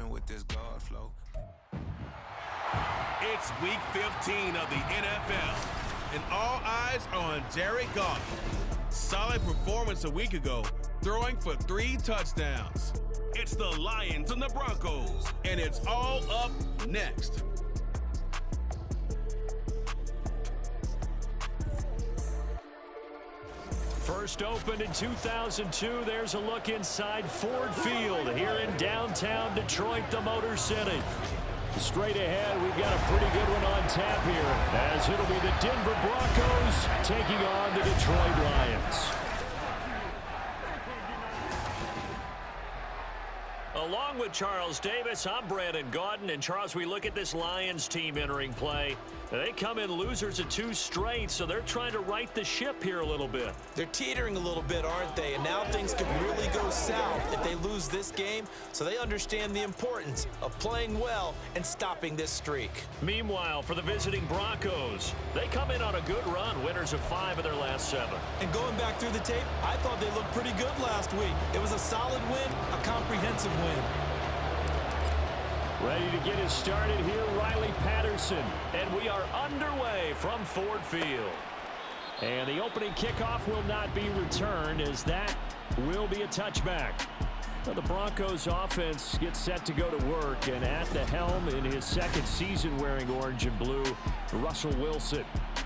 coming with this guard flow. It's week 15 of the NFL, and all eyes are on Jared Goff. Solid performance a week ago, throwing for 3 touchdowns. It's the Lions and the Broncos, and it's all up next. First opened in 2002, there's a look inside Ford Field here in downtown Detroit, the Motor City. Straight ahead, we've got a pretty good one on tap here, as it'll be the Denver Broncos taking on the Detroit Lions. Along with Charles Davis, I'm Brandon Gaudin. And Charles, we look at this Lions team entering play. They come in losers of 2 straight, so they're trying to right the ship here a little bit. They're teetering a little bit, aren't they? And now things could really go south if they lose this game, so they understand the importance of playing well and stopping this streak. Meanwhile, for the visiting Broncos, they come in on a good run, winners of 5 of their last 7. And going back through the tape, I thought they looked pretty good last week. It was a solid win, a comprehensive win. Ready to get us started here, Riley Patterson. And we are underway from Ford Field. And the opening kickoff will not be returned, as that will be a touchback. Well, the Broncos offense gets set to go to work, and at the helm in his 2nd season wearing orange and blue, Russell Wilson.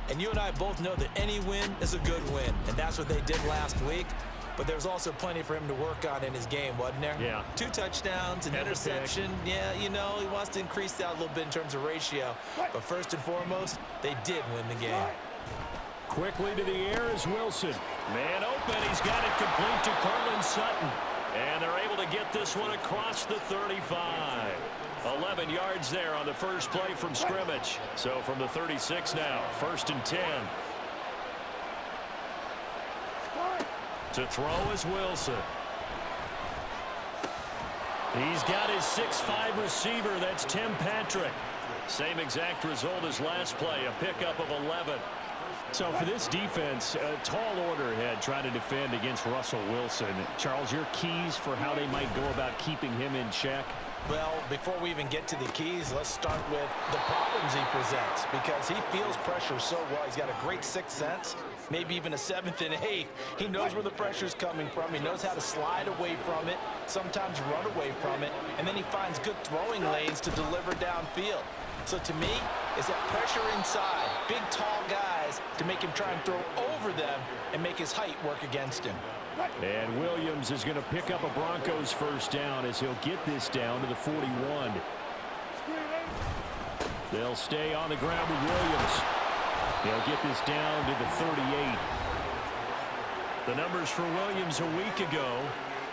And you and I both know that any win is a good win, and that's what they did last week. But there's also plenty for him to work on in his game, wasn't there? Yeah. 2 touchdowns, an interception. Yeah, you know, he wants to increase that a little bit in terms of ratio. But first and foremost, they did win the game. Quickly to the air is Wilson. Man open. He's got it complete to Cortland Sutton. And they're able to get this one across the 35. 11 yards there on the first play from scrimmage. So from the 36 now, 1st and 10. To throw is Wilson. He's got his 6'5" receiver. That's Tim Patrick. Same exact result as last play, a pickup of 11. So for this defense, a tall order ahead trying to defend against Russell Wilson. Charles, your keys for how they might go about keeping him in check? Well, before we even get to the keys, let's start with the problems he presents, because he feels pressure so well. He's got a great 6th sense, maybe even a 7th and 8th. He knows where the pressure's coming from. He knows how to slide away from it, sometimes run away from it, and then he finds good throwing lanes to deliver downfield. So to me, it's that pressure inside, big, tall guys to make him try and throw over them and make his height work against him. And Williams is going to pick up a Broncos 1st down as he'll get this down to the 41. They'll stay on the ground with Williams. He'll get this down to the 38. The numbers for Williams a week ago: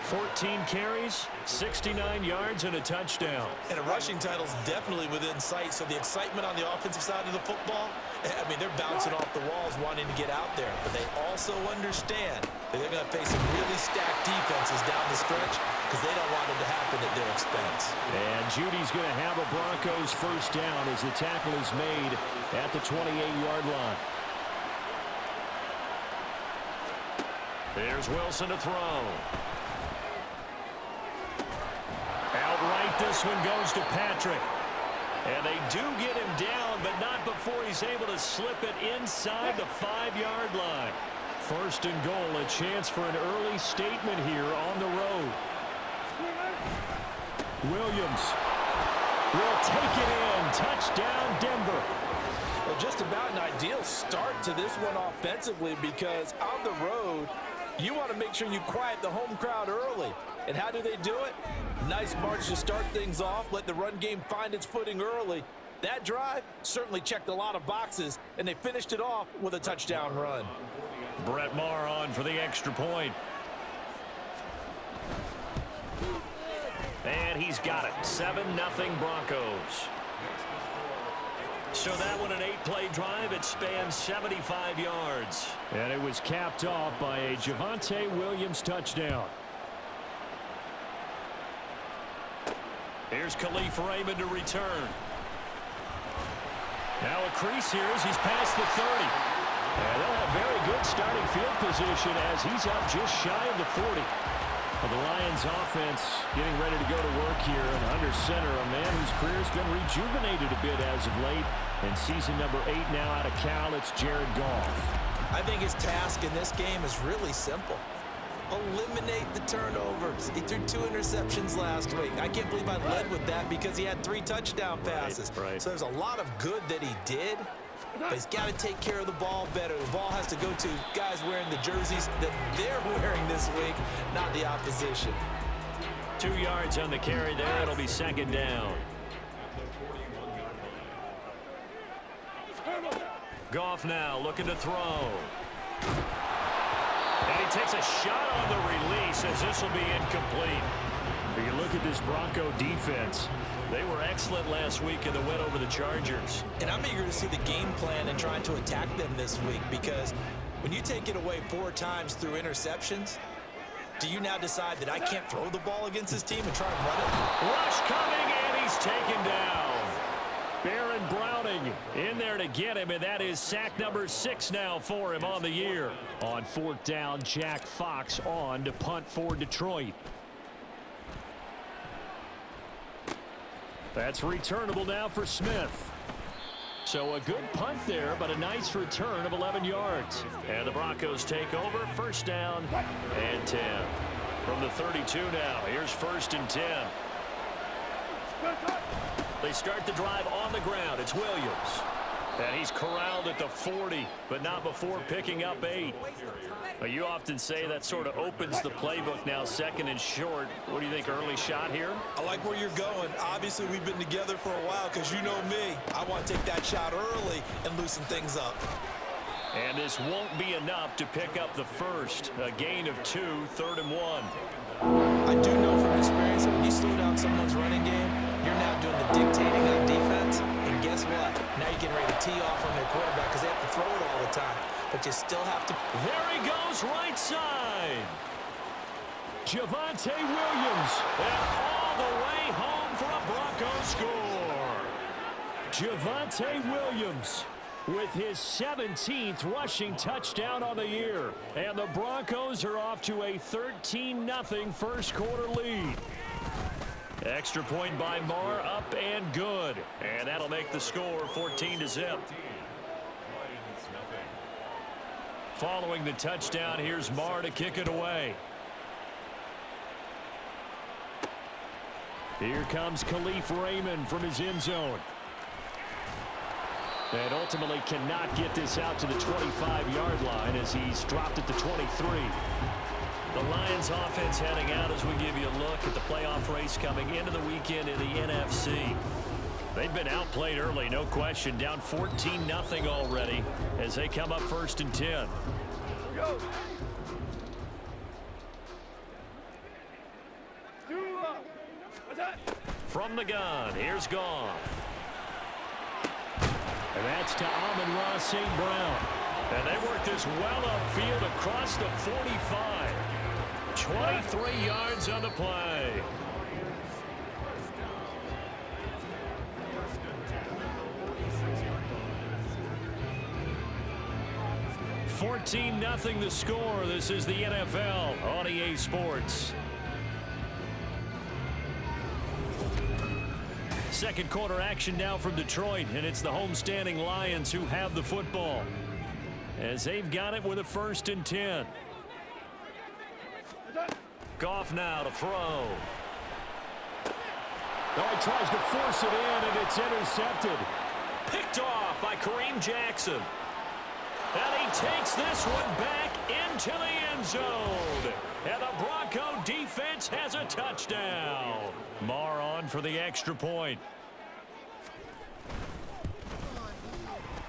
14 carries, 69 yards, and a touchdown. And a rushing title's definitely within sight, so the excitement on the offensive side of the football, I mean, they're bouncing off the walls wanting to get out there, but they also understand that they're going to face some really stacked defenses down the stretch because they don't want it to happen at their expense. And Judy's going to have a Broncos 1st down as the tackle is made at the 28-yard line. There's Wilson to throw. Outright, this one goes to Patrick. And they do get him down, but not before he's able to slip it inside the 5-yard line. 1st and goal, a chance for an early statement here on the road. Williams will take it in. Touchdown, Denver. Well, just about an ideal start to this one offensively, because on the road, you want to make sure you quiet the home crowd early. And how do they do it? Nice march to start things off. Let the run game find its footing early. That drive certainly checked a lot of boxes, and they finished it off with a touchdown run. Brett Maher on for the extra point. And he's got it. 7-0 Broncos. So that one, an 8-play drive. It spans 75 yards. And it was capped off by a Javonte Williams touchdown. Here's Khalif Raymond to return. Now a crease here as he's past the 30. And they'll have very good starting field position as he's up just shy of the 40. Well, the Lions offense getting ready to go to work here, and under center, a man whose career's been rejuvenated a bit as of late. In season number 8 now out of Cal, it's Jared Goff. I think his task in this game is really simple. Eliminate the turnovers. He threw 2 interceptions last week. I can't believe I led with that because he had 3 touchdown passes. Right. So there's a lot of good that he did, but he's got to take care of the ball better. The ball has to go to guys wearing the jerseys that they're wearing this week, not the opposition. 2 yards on the carry there. It'll be second down. Goff now looking to throw. And he takes a shot on the release as this will be incomplete. You look at this Bronco defense. They were excellent last week in the win over the Chargers. And I'm eager to see the game plan and trying to attack them this week, because when you take it away 4 times through interceptions, do you now decide that I can't throw the ball against this team and try and run it? Rush coming, and he's taken down. Baron Browning in there to get him, and that is sack number 6 now for him on the year. On 4th down, Jack Fox on to punt for Detroit. That's returnable now for Smith. So a good punt there, but a nice return of 11 yards. And the Broncos take over, 1st down and 10. From the 32 now, here's 1st and 10. They start the drive on the ground. It's Williams. And he's corralled at the 40, but not before picking up 8. You often say that sort of opens the playbook now, 2nd and short. What do you think, early shot here? I like where you're going. Obviously, we've been together for a while because you know me. I want to take that shot early and loosen things up. And this won't be enough to pick up the first. A gain of 2, 3rd and 1. I do know from experience that when you slow down someone's running game, you're now doing the dictating of defense. And guess what? Now you're getting ready to tee off on their quarterback because they have to throw it all the time. But you still have to. There he goes, right side. Javonte Williams. And all the way home for a Broncos score. Javonte Williams with his 17th rushing touchdown on the year. And the Broncos are off to a 13-0 first quarter lead. Extra point by Marr, up and good. And that'll make the score 14-0. Following the touchdown, here's Marr to kick it away. Here comes Khalif Raymond from his end zone. And ultimately cannot get this out to the 25-yard line as he's dropped at the 23. The Lions offense heading out as we give you a look at the playoff race coming into the weekend in the NFC. They've been outplayed early, no question. Down 14-0 already as they come up 1st and 10. Go. From the gun, here's Goff. And that's to Amon-Ra St. Brown. And they work this well upfield across the 45. 23 yards on the play. $14-0 the score. This is the NFL on EA Sports. Second quarter action now from Detroit, and it's the homestanding Lions who have the football as they've got it with a 1st and 10. Goff now to throw. Oh, he tries to force it in, and it's intercepted. Picked off by Kareem Jackson. And he takes this one back into the end zone. And the Bronco defense has a touchdown. Marr on for the extra point.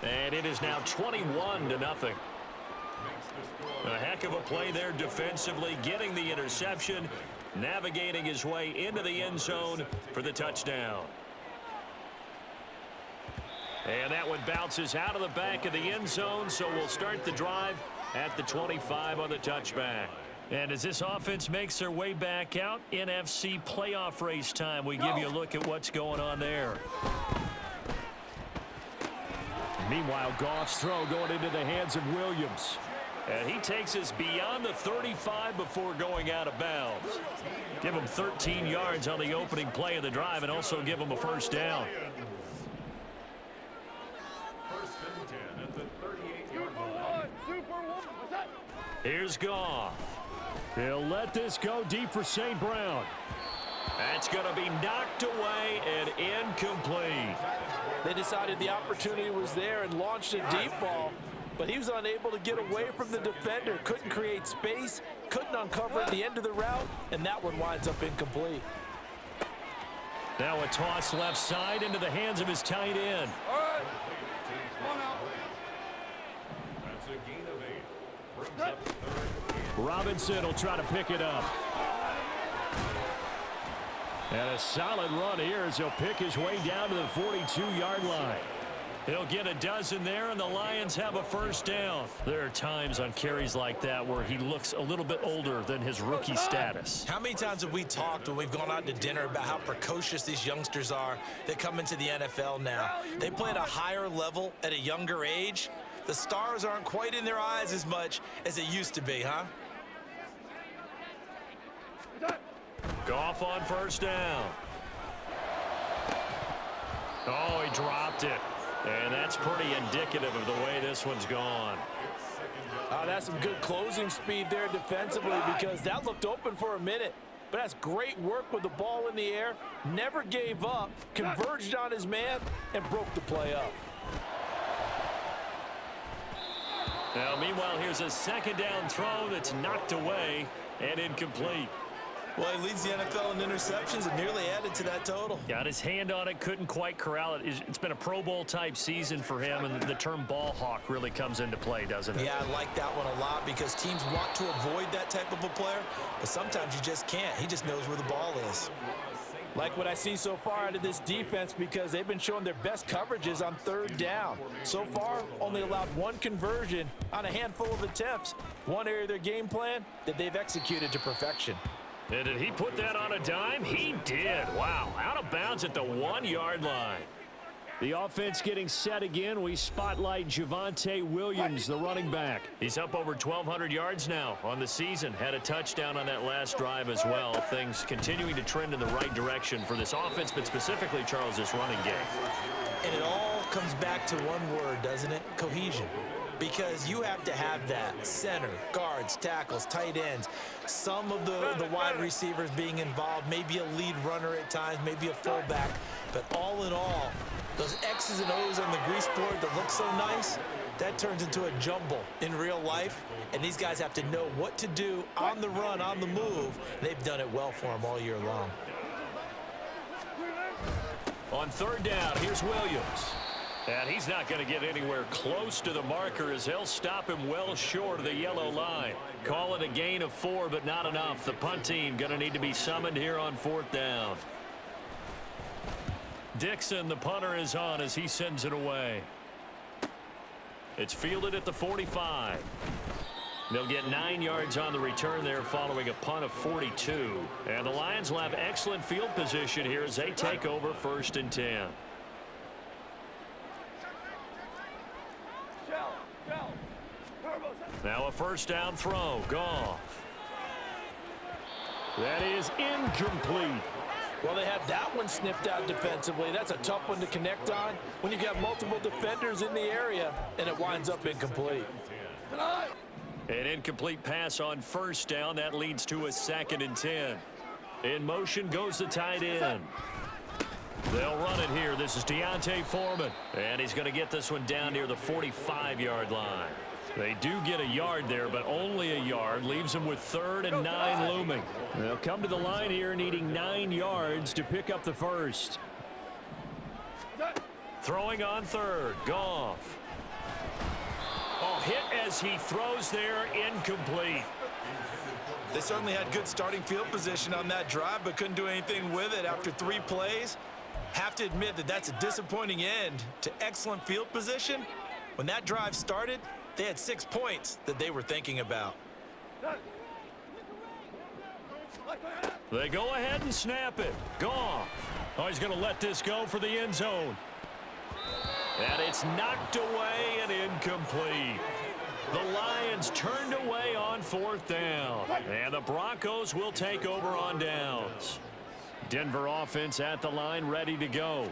And it is now 21-0. A heck of a play there defensively, getting the interception, navigating his way into the end zone for the touchdown. And that one bounces out of the back of the end zone, so we'll start the drive at the 25 on the touchback. And as this offense makes their way back out, NFC playoff race time, we give you a look at what's going on there. Meanwhile, Goff's throw going into the hands of Williams. And he takes us beyond the 35 before going out of bounds. Give him 13 yards on the opening play of the drive and also give him a first down. Here's Goff. He'll let this go deep for St. Brown. That's going to be knocked away and incomplete. They decided the opportunity was there and launched a deep ball, but he was unable to get away from the defender. Couldn't create space, couldn't uncover at the end of the route, and that one winds up incomplete. Now a toss left side into the hands of his tight end. All right. Come on out. That's a gain of 8. Brings up third. Robinson will try to pick it up. And a solid run here as he'll pick his way down to the 42-yard line. He'll get a dozen there, and the Lions have a first down. There are times on carries like that where he looks a little bit older than his rookie status. How many times have we talked when we've gone out to dinner about how precocious these youngsters are that come into the NFL now? They play at a higher level at a younger age. The stars aren't quite in their eyes as much as it used to be, huh? Goff on first down. Oh, he dropped it. And that's pretty indicative of the way this one's gone. That's some good closing speed there defensively because that looked open for a minute. But that's great work with the ball in the air. Never gave up, converged on his man, and broke the play up. Now, meanwhile, here's a second down throw that's knocked away and incomplete. Well, he leads the NFL in interceptions and nearly added to that total. Got his hand on it, couldn't quite corral it. It's been a Pro Bowl-type season for him, and the term ball hawk really comes into play, doesn't it? Yeah, I like that one a lot because teams want to avoid that type of a player, but sometimes you just can't. He just knows where the ball is. Like what I see so far out of this defense because they've been showing their best coverages on third down. So far, only allowed one conversion on a handful of attempts. One area of their game plan that they've executed to perfection. And did he put that on a dime? He did. Wow. Out of bounds at the 1-yard line. The offense getting set again. We spotlight Javonte Williams, the running back. He's up over 1,200 yards now on the season. Had a touchdown on that last drive as well. Things continuing to trend in the right direction for this offense, but specifically, Charles, this running game. And it all comes back to one word, doesn't it? Cohesion. Because you have to have that. Center, guards, tackles, tight ends. Some of the wide receivers being involved. Maybe a lead runner at times, maybe a fullback. But all in all, those X's and O's on the grease board that look so nice, that turns into a jumble in real life. And these guys have to know what to do on the run, on the move. They've done it well for them all year long. On third down, here's Williams. And he's not going to get anywhere close to the marker as he'll stop him well short of the yellow line. Call it a gain of 4, but not enough. The punt team going to need to be summoned here on fourth down. Dixon, the punter, is on as he sends it away. It's fielded at the 45. They'll get 9 yards on the return there following a punt of 42. And the Lions will have excellent field position here as they take over first and 10. Now a first down throw. Goff. That is incomplete. Well, they had that one sniffed out defensively. That's a tough one to connect on when you got multiple defenders in the area, and it winds up incomplete. An incomplete pass on first down. That leads to a 2nd and 10. In motion goes the tight end. They'll run it here. This is Deontay Foreman. And he's going to get this one down near the 45-yard line. They do get a yard there, but only a yard. Leaves them with 3rd and 9 looming. They'll come to the line here needing 9 yards to pick up the first. Throwing on third. Goff. Oh, hit as he throws there. Incomplete. They certainly had good starting field position on that drive, but couldn't do anything with it after 3 plays. Have to admit that that's a disappointing end to excellent field position. When that drive started, they had 6 points that they were thinking about. They go ahead and snap it. Goff. Oh, he's going to let this go for the end zone. And it's knocked away and incomplete. The Lions turned away on 4th down. And the Broncos will take over on downs. Denver offense at the line, ready to go.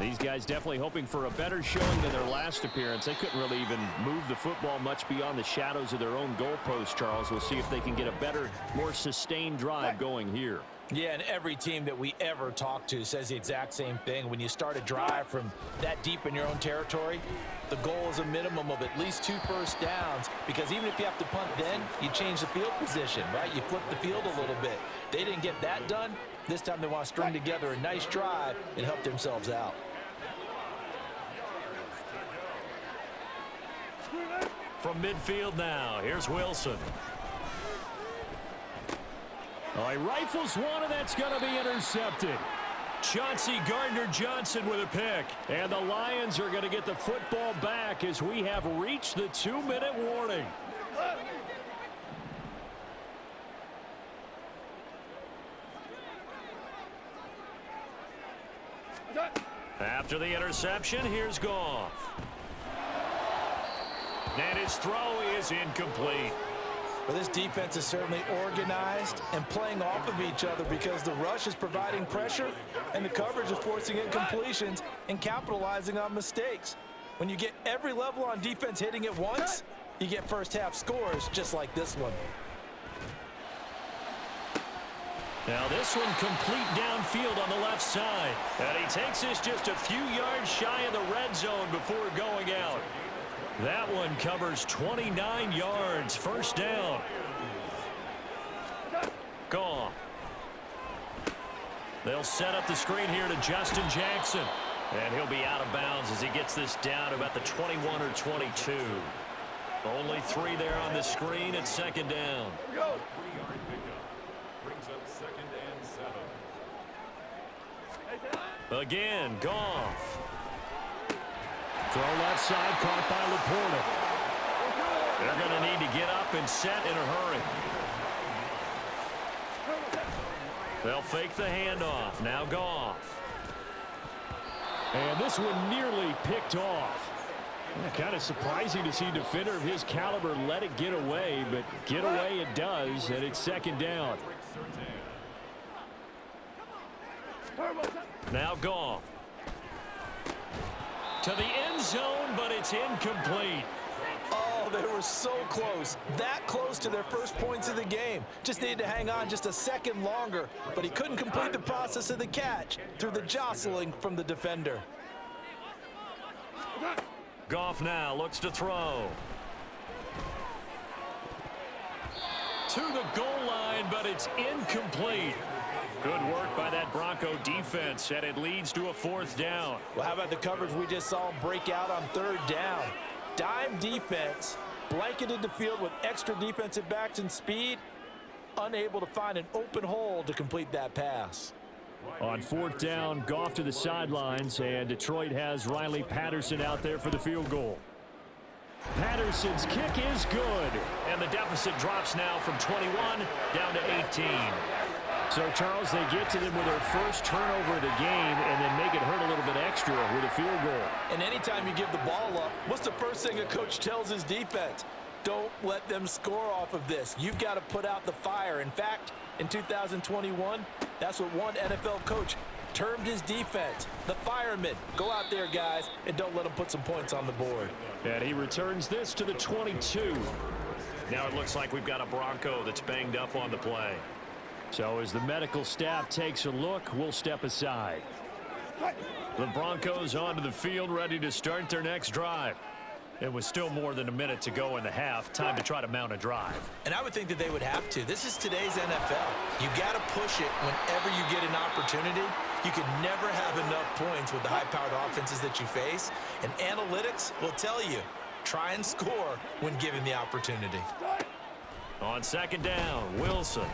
These guys definitely hoping for a better showing than their last appearance. They couldn't really even move the football much beyond the shadows of their own goalpost, Charles. We'll see if they can get a better, more sustained drive going here. Yeah, and every team that we ever talk to says the exact same thing. When you start a drive from that deep in your own territory, the goal is a minimum of at least 2 first downs, because even if you have to punt then, you change the field position, right? You flip the field a little bit. They didn't get that done. This time they want to string together a nice drive and help themselves out. From midfield now, here's Wilson. Oh, he rifles one, and that's going to be intercepted. Chauncey Gardner-Johnson with a pick. And the Lions are going to get the football back as we have reached the 2-minute warning. After the interception, here's Goff. And his throw is incomplete. But this defense is certainly organized and playing off of each other, because the rush is providing pressure and the coverage is forcing incompletions and capitalizing on mistakes. When you get every level on defense hitting at once, you get first half scores just like this one. Now this one complete downfield on the left side. And he takes this just a few yards shy of the red zone before going out. That one covers 29 yards. First down. Gone. They'll set up the screen here to Justin Jackson. And he'll be out of bounds as he gets this down about the 21 or 22. Only 3 there on the screen at second down. Here we go. 3-yard pickup. Brings up 2nd and 7. Again, Goff. Throw left side, caught by Laporta. They're going to need to get up and set in a hurry. They'll fake the handoff. Now Goff. And this one nearly picked off. Kind of surprising to see a defender of his caliber let it get away, but get away it does, and it's second down. Now Goff. To the end zone, but it's incomplete. Oh, they were so close. That close to their first points of the game. Just needed to hang on just a second longer, but he couldn't complete the process of the catch through the jostling from the defender. Goff now looks to throw. To the goal line, but it's incomplete. Good work by that Bronco defense, and it leads to a 4th down. Well, how about the coverage we just saw him break out on 3rd down? Dime defense, blanketed the field with extra defensive backs and speed, unable to find an open hole to complete that pass. On 4th down, Goff to the sidelines, and Detroit has Riley Patterson out there for the field goal. Patterson's kick is good, and the deficit drops now from 21 down to 18. So, Charles, they get to them with their first turnover of the game and then make it hurt a little bit extra with a field goal. And anytime you give the ball up, what's the first thing a coach tells his defense? Don't let them score off of this. You've got to put out the fire. In fact, in 2021, that's what one NFL coach termed his defense, the firemen. Go out there, guys, and don't let them put some points on the board. And he returns this to the 22. Now it looks like we've got a Bronco that's banged up on the play. So as the medical staff takes a look, we'll step aside. The Broncos onto the field, ready to start their next drive. It was still more than a minute to go in the half. Time to try to mount a drive. And I would think that they would have to. This is today's NFL. You got to push it whenever you get an opportunity. You could never have enough points with the high-powered offenses that you face. And analytics will tell you, try and score when given the opportunity. On second down, Wilson.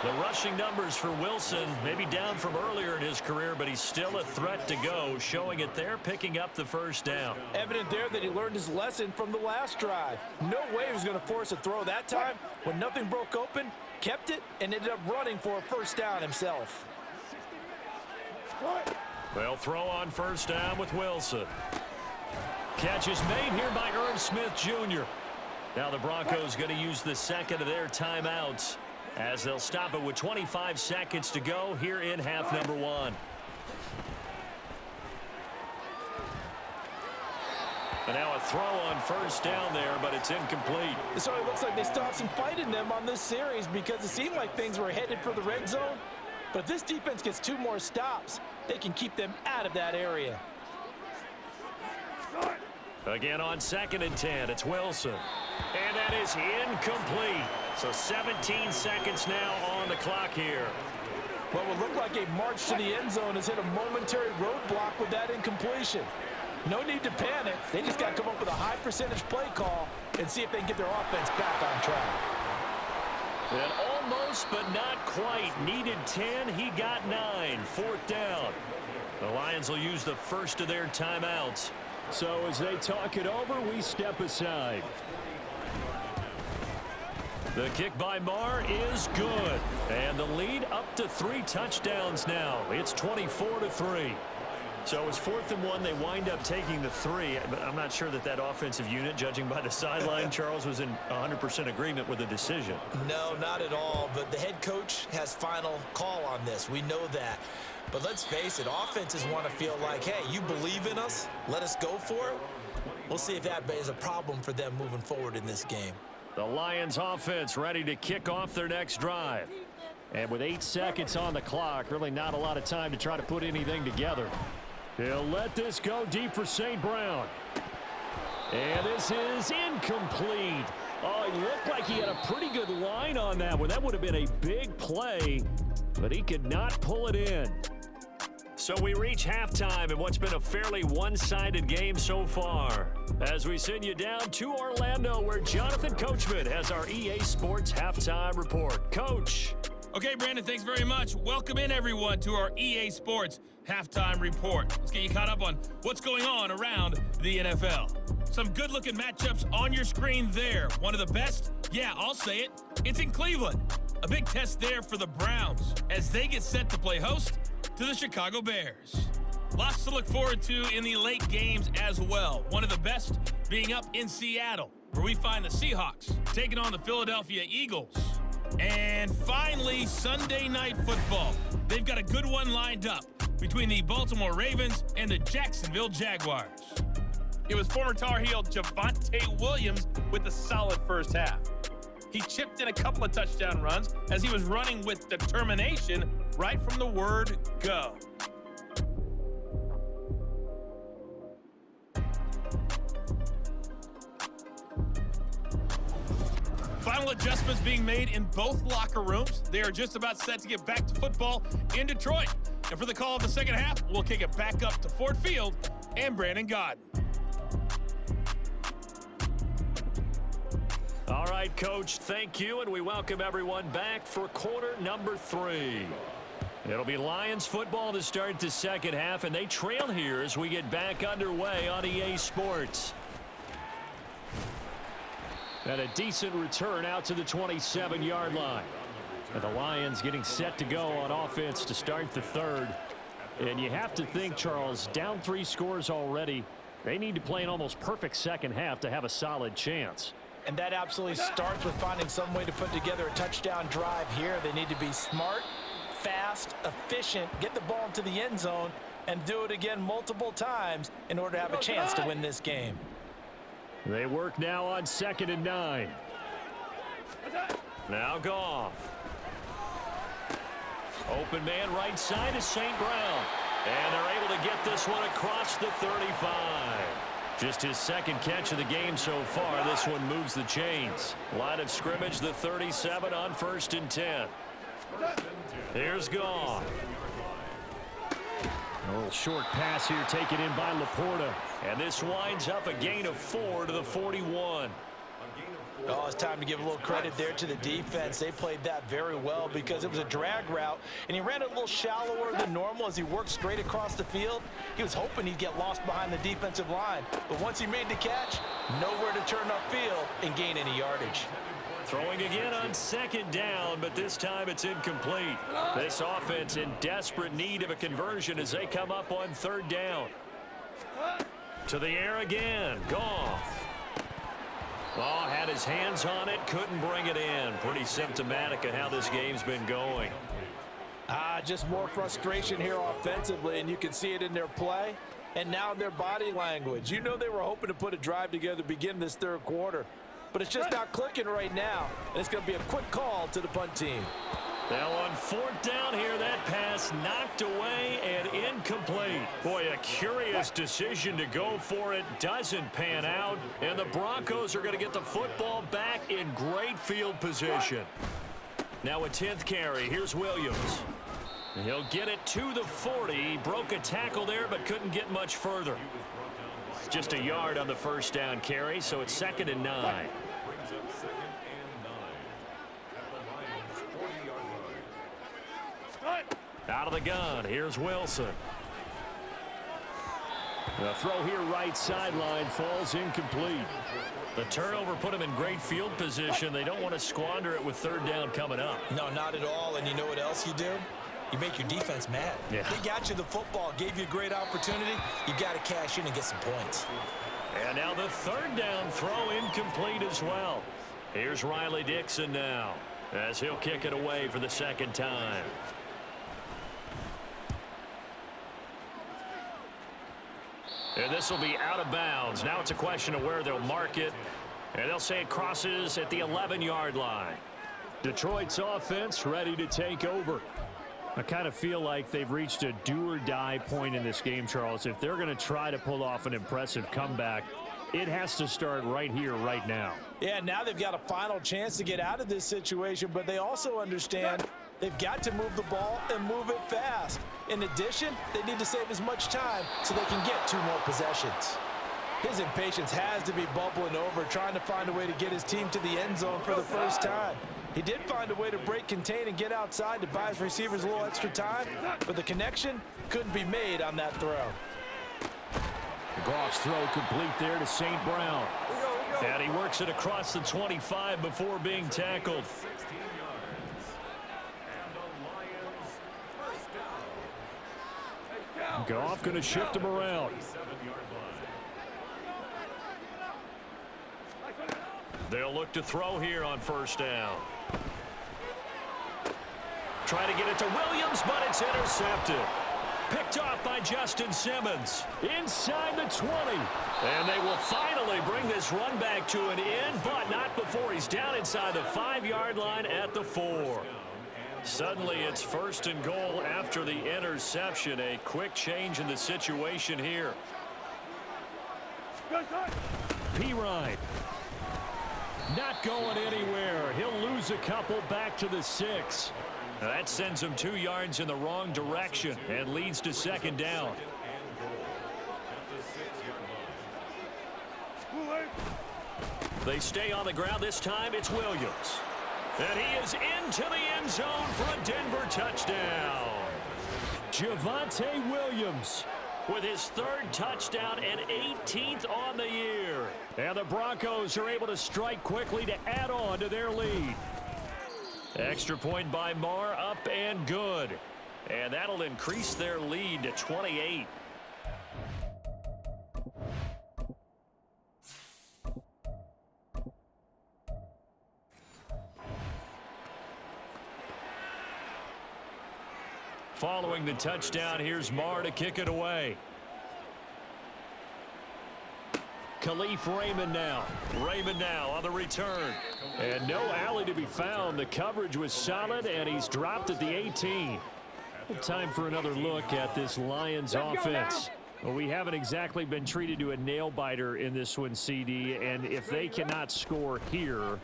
The rushing numbers for Wilson may be down from earlier in his career, but he's still a threat to go, showing it there, picking up the first down. Evident there that he learned his lesson from the last drive. No way he was going to force a throw that time. When nothing broke open, kept it, and ended up running for a first down himself. They'll throw on first down with Wilson. catch is made here by Ernst Smith Jr. Now the Broncos going to use the second of their timeouts as they'll stop it with 25 seconds to go here in half number 1. And now a throw on first down there, but it's incomplete. It certainly looks like they still have some fight in them on this series because it seemed like things were headed for the red zone. But if this defense gets 2 more stops, they can keep them out of that area. Again on 2nd and 10, it's Wilson. And that is incomplete. So 17 seconds now on the clock here. What would look like a march to the end zone has hit a momentary roadblock with that incompletion. No need to panic. They just got to come up with a high percentage play call and see if they can get their offense back on track. And almost, but not quite. Needed 10. He got 9. 4th down. The Lions will use the first of their timeouts. So as they talk it over, we step aside. The kick by Marr is good. And the lead up to 3 touchdowns now. It's 24-3. So it's 4th and 1. They wind up taking the 3. But I'm not sure that that offensive unit, judging by the sideline, Charles, was in 100% agreement with the decision. No, not at all. But the head coach has final call on this. We know that. But let's face it, offenses want to feel like, hey, you believe in us? Let us go for it. We'll see if that is a problem for them moving forward in this game. The Lions offense ready to kick off their next drive. And with 8 seconds on the clock, really not a lot of time to try to put anything together. He'll let this go deep for St. Brown. And this is incomplete. Oh, it looked like he had a pretty good line on that one. That would have been a big play, but he could not pull it in. So we reach halftime in what's been a fairly one-sided game so far. As we send you down to Orlando, where Jonathan Coachman has our EA Sports Halftime Report. Coach. Okay, Brandon, thanks very much. Welcome in, everyone, to our EA Sports Halftime Report. Let's get you caught up on what's going on around the NFL. Some good-looking matchups on your screen there. One of the best? Yeah, I'll say it. It's in Cleveland. A big test there for the Browns as they get set to play host to the Chicago Bears. Lots to look forward to in the late games as well. One of the best being up in Seattle, where we find the Seahawks taking on the Philadelphia Eagles. And finally, Sunday Night Football. They've got a good one lined up between the Baltimore Ravens and the Jacksonville Jaguars. It was former Tar Heel Javonte Williams with a solid first half. He chipped in a couple of touchdown runs as he was running with determination right from the word go. Final adjustments being made in both locker rooms. They are just about set to get back to football in Detroit. And for the call of the second half, we'll kick it back up to Ford Field and Brandon Gaudin. All right, Coach, thank you, and we welcome everyone back for quarter number 3. It'll be Lions football to start the second half, and they trail here as we get back underway on EA Sports. And a decent return out to the 27-yard line. And the Lions getting set to go on offense to start the third. And you have to think, Charles, down 3 scores already. They need to play an almost perfect second half to have a solid chance. And that absolutely starts with finding some way to put together a touchdown drive here. They need to be smart, fast, efficient, get the ball into the end zone, and do it again multiple times in order to have a chance to win this game. They work now on 2nd and 9. Now Goff. Open man right side is St. Brown. And they're able to get this one across the 35. Just his second catch of the game so far. This one moves the chains. Line of scrimmage, the 37 on 1st and 10. Here's Goff. A little short pass here taken in by Laporta. And this winds up a gain of 4 to the 41. Oh, it's time to give a little credit there to the defense. They played that very well because it was a drag route, and he ran it a little shallower than normal as he worked straight across the field. He was hoping he'd get lost behind the defensive line, but once he made the catch, nowhere to turn upfield and gain any yardage. Throwing again on 2nd down, but this time it's incomplete. This offense in desperate need of a conversion as they come up on 3rd down. To the air again. Goff. Oh, had his hands on it. Couldn't bring it in. Pretty symptomatic of how this game's been going. Just more frustration here offensively, and you can see it in their play and now in their body language. You know they were hoping to put a drive together to begin this third quarter, but it's just not clicking right now, and it's going to be a quick call to the punt team. Now on fourth down here, that pass knocked away and incomplete. Boy, a curious decision to go for it. Doesn't pan out, and the Broncos are going to get the football back in great field position. Now a 10th carry. Here's Williams. He'll get it to the 40. Broke a tackle there, but couldn't get much further. Just a yard on the first down carry, so it's 2nd and 9. Brings up 2nd and 9 at the Lions' 40-yard line. Out of the gun. Here's Wilson. The throw here right sideline falls incomplete. The turnover put them in great field position. They don't want to squander it with third down coming up. No, not at all. And you know what else you do? You make your defense mad. Yeah. They got you the football, gave you a great opportunity. You got to cash in and get some points. And now the third down throw incomplete as well. Here's Riley Dixon now as he'll kick it away for the second time. And this will be out of bounds. Now it's a question of where they'll mark it. And they'll say it crosses at the 11-yard line. Detroit's offense ready to take over. I kind of feel like they've reached a do-or-die point in this game, Charles. If they're going to try to pull off an impressive comeback, it has to start right here, right now. Yeah, now they've got a final chance to get out of this situation, but they also understand they've got to move the ball and move it fast. In addition, they need to save as much time so they can get 2 more possessions. His impatience has to be bubbling over, trying to find a way to get his team to the end zone for the first time. He did find a way to break contain and get outside to buy his receivers a little extra time, but the connection couldn't be made on that throw. Goff's throw complete there to St. Brown. And he works it across the 25 before being tackled. 16 yards. And the Lions' first down. Goff going to shift him around. 7-yard line. They'll look to throw here on first down. Try to get it to Williams, but it's intercepted. Picked off by Justin Simmons. Inside the 20. And they will finally bring this run back to an end, but not before he's down inside the 5-yard line at the 4. Suddenly it's 1st and goal after the interception. A quick change in the situation here. P-Ride. Not going anywhere. He'll lose a couple back to the 6. That sends him 2 yards in the wrong direction and leads to 2nd down. They stay on the ground. This time it's Williams. And he is into the end zone for a Denver touchdown. Javonte Williams with his 3rd touchdown and 18th on the year. And the Broncos are able to strike quickly to add on to their lead. Extra point by Marr, up and good. And that'll increase their lead to 28. Following the touchdown, here's Marr to kick it away. Khalif Raymond now. Raymond now on the return. And no alley to be found. The coverage was solid, and he's dropped at the 18. Time for another look at this Lions offense. Well, we haven't exactly been treated to a nail-biter in this one, CD, and if they cannot score here,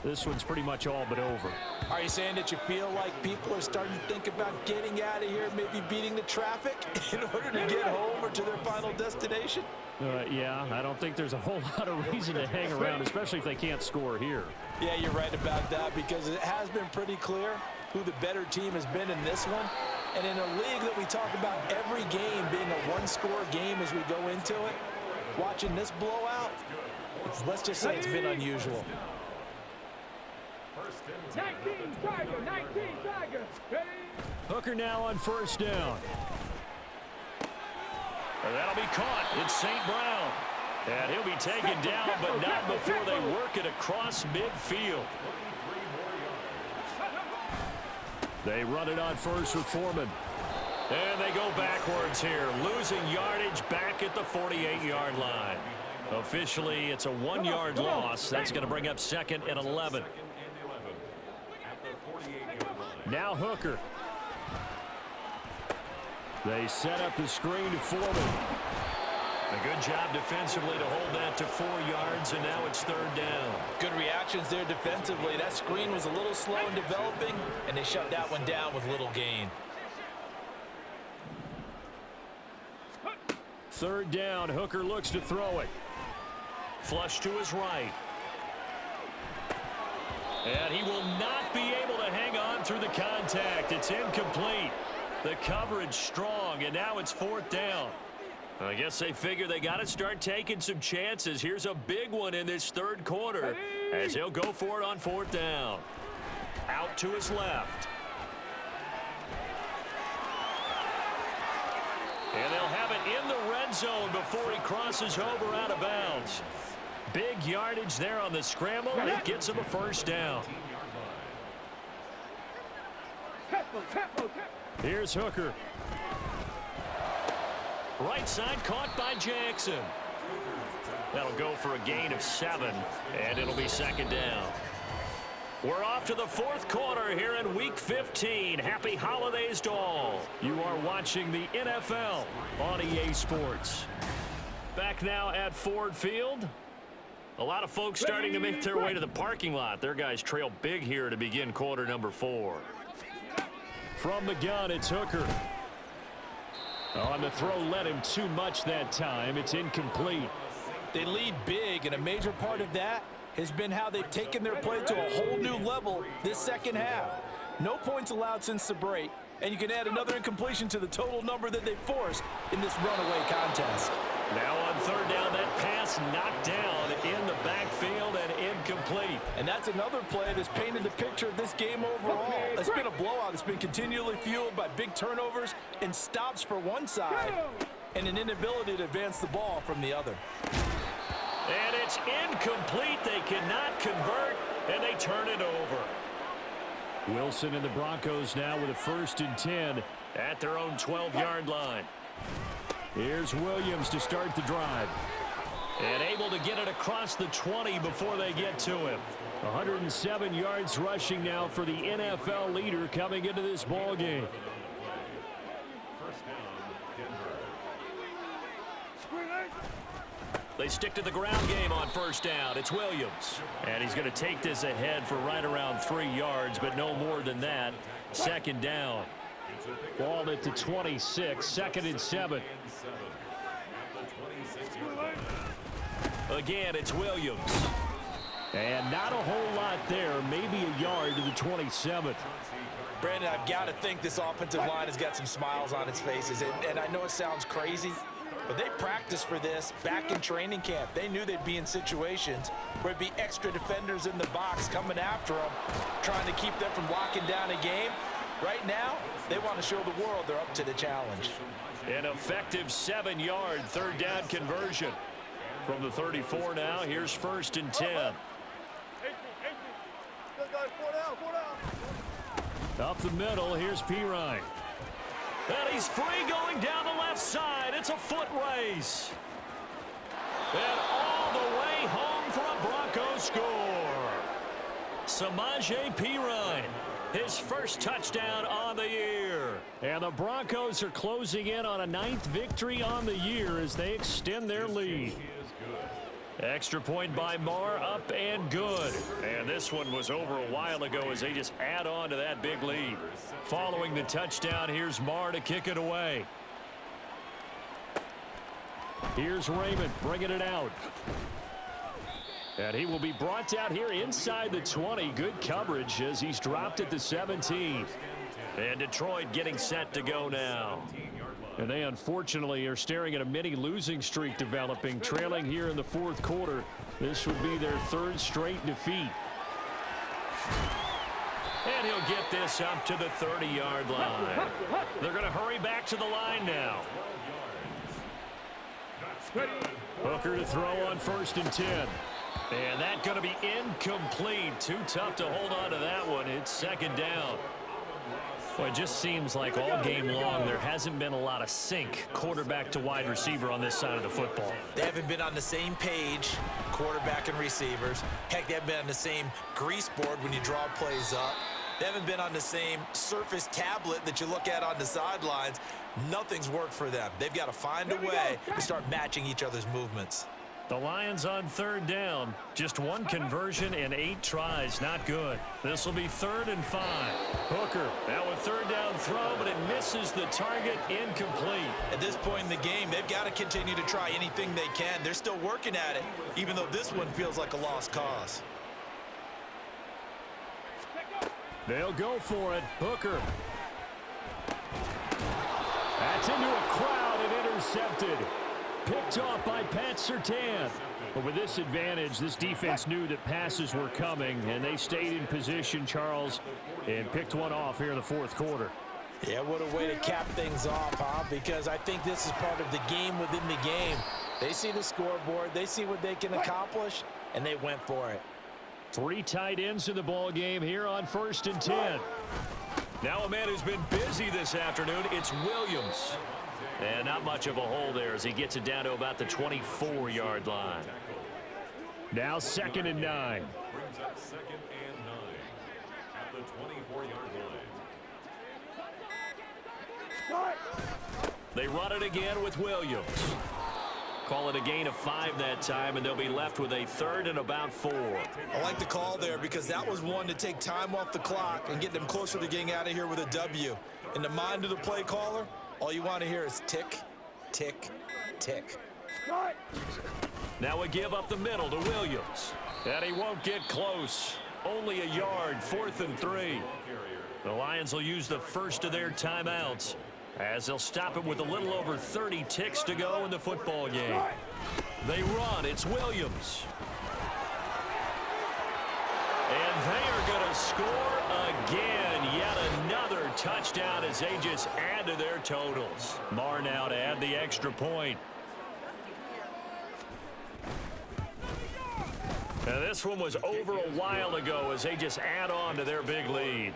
this one's pretty much all but over. Are you saying that you feel like people are starting to think about getting out of here, maybe beating the traffic in order to get home or to their final destination? Yeah, I don't think there's a whole lot of reason to hang around, especially if they can't score here. Yeah, you're right about that, because it has been pretty clear who the better team has been in this one. And in a league that we talk about every game being a one-score game as we go into it, watching this blowout, let's just say it's been unusual. 19 Tiger. Hooker now on first down. And that'll be caught. It's St. Brown. And he'll be taken down, but not before they work it across midfield. They run it on first with Foreman. And they go backwards here, losing yardage back at the 48-yard line. Officially, it's a 1-yard loss. That's going to bring up 2nd and 11. Now Hooker. They set up the screen to Foreman. A good job defensively to hold that to 4 yards, and now it's 3rd down. Good reactions there defensively. That screen was a little slow in developing, and they shut that one down with little gain. 3rd down. Hooker looks to throw it. Flush to his right. And he will not be able to hang on through the contact. It's incomplete. The coverage strong, and now it's 4th down. I guess they figure they got to start taking some chances. Here's a big one in this 3rd quarter as he'll go for it on 4th down. Out to his left. And they'll have it in the red zone before he crosses over out of bounds. Big yardage there on the scramble. It gets him a 1st down. Here's Hooker. Right side caught by Jackson. That'll go for a gain of 7, and it'll be 2nd down. We're off to the 4th quarter here in Week 15. Happy holidays to all. You are watching the NFL on EA Sports. Back now at Ford Field. A lot of folks starting to make their way to the parking lot. Their guys trail big here to begin quarter number 4. From the gun, it's Hooker. On the throw, led him too much that time. It's incomplete. They lead big, and a major part of that has been how they've taken their play to a whole new level this 2nd half. No points allowed since the break, and you can add another incompletion to the total number that they forced in this runaway contest. Now on 3rd down, that pass knocked down in the backfield and incomplete. And that's another play that's painted the picture of this game overall. It's been a blowout. It's been continually fueled by big turnovers and stops for one side and an inability to advance the ball from the other. And it's incomplete. They cannot convert, and they turn it over. Wilson and the Broncos now with a 1st and 10 at their own 12-yard line. Here's Williams to start the drive. And able to get it across the 20 before they get to him. 107 yards rushing now for the NFL leader coming into this ball game. They stick to the ground game on 1st down. It's Williams. And he's going to take this ahead for right around 3 yards, but no more than that. 2nd down. Ball at the 26, 2nd and 7. Again, it's Williams. And not a whole lot there, maybe a yard to the 27. Brandon, I've got to think this offensive line has got some smiles on its faces. And I know it sounds crazy, but they practiced for this back in training camp. They knew they'd be in situations where it'd be extra defenders in the box coming after them, trying to keep them from locking down a game. Right now, they want to show the world they're up to the challenge. An effective 7-yard 3rd down conversion. From the 34 now, here's 1st and 10. Up the middle, here's Pirine. And he's free going down the left side. It's a foot race. And all the way home for a Broncos score. Samaje Pirine, his 1st touchdown on the year. And the Broncos are closing in on a 9th victory on the year as they extend their lead. Extra point by Marr, up and good. And this one was over a while ago as they just add on to that big lead. Following the touchdown, here's Marr to kick it away. Here's Raymond bringing it out. And he will be brought out here inside the 20. Good coverage as he's dropped at the 17. And Detroit getting set to go now. And they unfortunately are staring at a mini losing streak developing, trailing here in the 4th quarter. This would be their 3rd straight defeat. And he'll get this up to the 30-yard line. They're going to hurry back to the line now. Hooker to throw on 1st and 10. And that's going to be incomplete. Too tough to hold on to that one. It's 2nd down. Well, it just seems like all game long there hasn't been a lot of sync quarterback to wide receiver on this side of the football. They haven't been on the same page, quarterback and receivers. Heck, they haven't been on the same grease board when you draw plays up. They haven't been on the same Surface tablet that you look at on the sidelines. Nothing's worked for them. They've got to find a way to start matching each other's movements. The Lions on 3rd down. Just 1 conversion and 8 tries. Not good. This will be 3rd and 5. Hooker now a 3rd down throw, but it misses the target. Incomplete. At this point in the game, they've got to continue to try anything they can. They're still working at it, even though this one feels like a lost cause. They'll go for it. Hooker. That's into a crowd and intercepted. Picked off by Pat Surtain. But with this advantage, this defense knew that passes were coming, and they stayed in position, Charles, and picked one off here in the 4th quarter. Yeah, what a way to cap things off, huh? Because I think this is part of the game within the game. They see the scoreboard, they see what they can accomplish, and they went for it. 3 tight ends in the ball game here on 1st and 10. Now a man who's been busy this afternoon, it's Williams. And not much of a hole there as he gets it down to about the 24-yard line. Now 2nd and 9. Brings up 2nd and 9 at the 24-yard line. They run it again with Williams. Call it a gain of 5 that time, and they'll be left with a 3rd and about 4. I like the call there because that was one to take time off the clock and get them closer to getting out of here with a W. In the mind of the play caller, all you want to hear is tick, tick, tick. Now a give up the middle to Williams. And he won't get close. Only a yard, 4th and 3. The Lions will use the first of their timeouts as they'll stop it with a little over 30 ticks to go in the football game. They run. It's Williams. And they are going to score again. Yet another touchdown as they just add to their totals. Marr now to add the extra point. Now this one was over a while ago as they just add on to their big lead.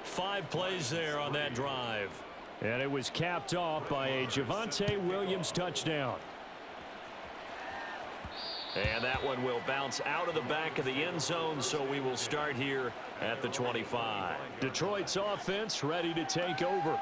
5 plays there on that drive. And it was capped off by a Javonte Williams touchdown. And that one will bounce out of the back of the end zone, so we will start here at the 25. Detroit's offense ready to take over.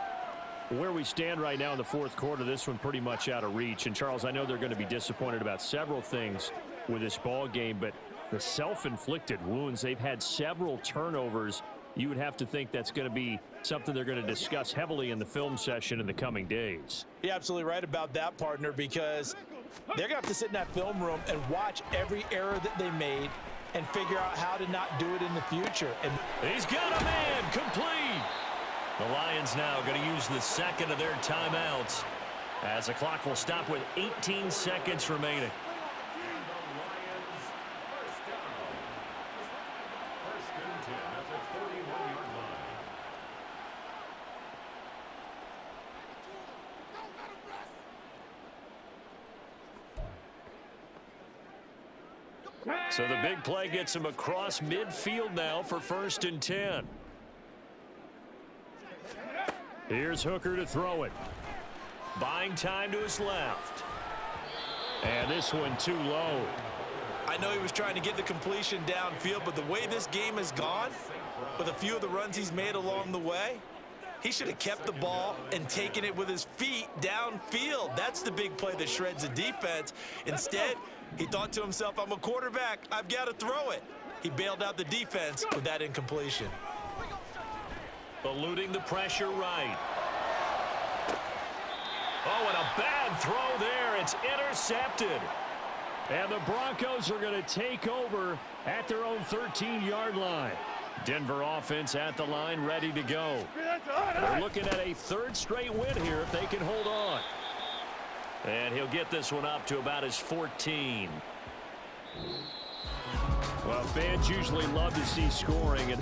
Where we stand right now in the 4th quarter, this one pretty much out of reach. And, Charles, I know they're going to be disappointed about several things with this ball game, but the self-inflicted wounds, they've had several turnovers. You would have to think that's going to be something they're going to discuss heavily in the film session in the coming days. You're absolutely right about that, partner, because they're going to have to sit in that film room and watch every error that they made and figure out how to not do it in the future. And he's got a man complete. The Lions now going to use the 2nd of their timeouts as the clock will stop with 18 seconds remaining. So the big play gets him across midfield now for 1st and 10. Here's Hooker to throw it. Buying time to his left. And this one too low. I know he was trying to get the completion downfield, but the way this game has gone, with a few of the runs he's made along the way, he should have kept the ball and taken it with his feet downfield. That's the big play that shreds the defense. Instead, he thought to himself, I'm a quarterback, I've got to throw it. He bailed out the defense with that incompletion. Eluding the pressure right. Oh, and a bad throw there. It's intercepted. And the Broncos are going to take over at their own 13-yard line. Denver offense at the line, ready to go. They're looking at a 3rd straight win here if they can hold on. And he'll get this one up to about his 14. Well, fans usually love to see scoring. And